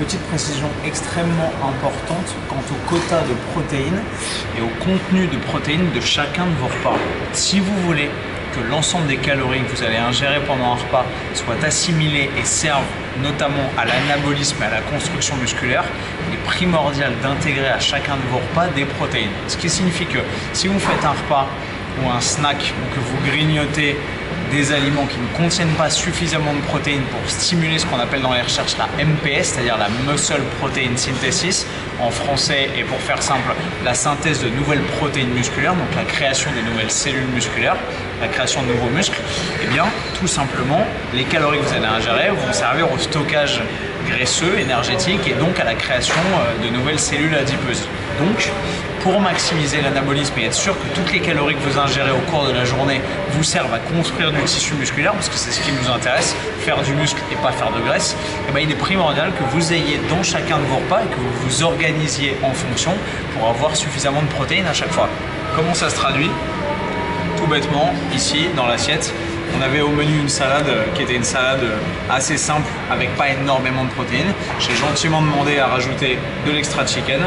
petite précision extrêmement importante quant au quota de protéines et au contenu de protéines de chacun de vos repas. Si vous voulez que l'ensemble des calories que vous allez ingérer pendant un repas soient assimilées et servent notamment à l'anabolisme et à la construction musculaire, il est primordial d'intégrer à chacun de vos repas des protéines. Ce qui signifie que si vous faites un repas ou un snack ou que vous grignotez des aliments qui ne contiennent pas suffisamment de protéines pour stimuler ce qu'on appelle dans les recherches la MPS, c'est-à-dire la Muscle Protein Synthesis, en français et pour faire simple, la synthèse de nouvelles protéines musculaires, donc la création de nouvelles cellules musculaires, la création de nouveaux muscles, et bien tout simplement, les calories que vous allez ingérer vont servir au stockage graisseux, énergétique et donc à la création de nouvelles cellules adipeuses. Donc, pour maximiser l'anabolisme et être sûr que toutes les calories que vous ingérez au cours de la journée vous servent à construire du tissu musculaire, parce que c'est ce qui nous intéresse, faire du muscle et pas faire de graisse, et bien il est primordial que vous ayez dans chacun de vos repas et que vous vous organisiez en fonction pour avoir suffisamment de protéines à chaque fois. Comment ça se traduit? Tout bêtement, ici dans l'assiette, on avait au menu une salade qui était une salade assez simple avec pas énormément de protéines. J'ai gentiment demandé à rajouter de l'extra chicken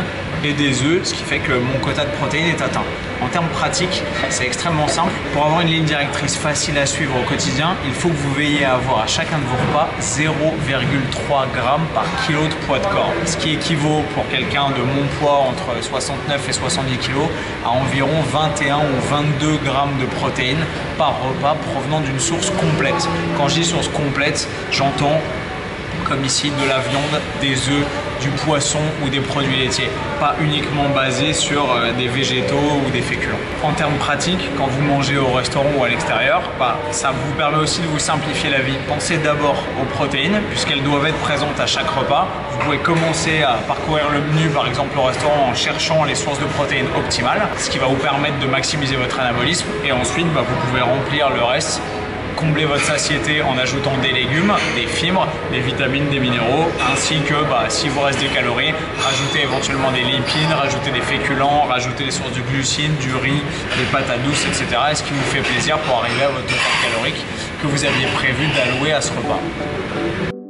et des œufs, ce qui fait que mon quota de protéines est atteint. En termes pratiques, c'est extrêmement simple. Pour avoir une ligne directrice facile à suivre au quotidien, il faut que vous veilliez à avoir à chacun de vos repas 0,3 g par kilo de poids de corps. Ce qui équivaut pour quelqu'un de mon poids entre 69 et 70 kg à environ 21 ou 22 grammes de protéines par repas provenant d'une source complète. Quand je dis source complète, j'entends comme ici de la viande, des œufs, du poisson ou des produits laitiers, pas uniquement basés sur des végétaux ou des féculents. En termes pratiques, quand vous mangez au restaurant ou à l'extérieur, ça vous permet aussi de vous simplifier la vie. Pensez d'abord aux protéines, puisqu'elles doivent être présentes à chaque repas. Vous pouvez commencer à parcourir le menu, par exemple au restaurant, en cherchant les sources de protéines optimales, ce qui va vous permettre de maximiser votre anabolisme, et ensuite vous pouvez remplir le reste, combler votre satiété en ajoutant des légumes, des fibres, des vitamines, des minéraux, ainsi que si vous reste des calories, rajoutez éventuellement des lipides, rajoutez des féculents, rajoutez des sources de glucides, du riz, des pâtes à douce, etc. Et ce qui vous fait plaisir pour arriver à votre total calorique que vous aviez prévu d'allouer à ce repas.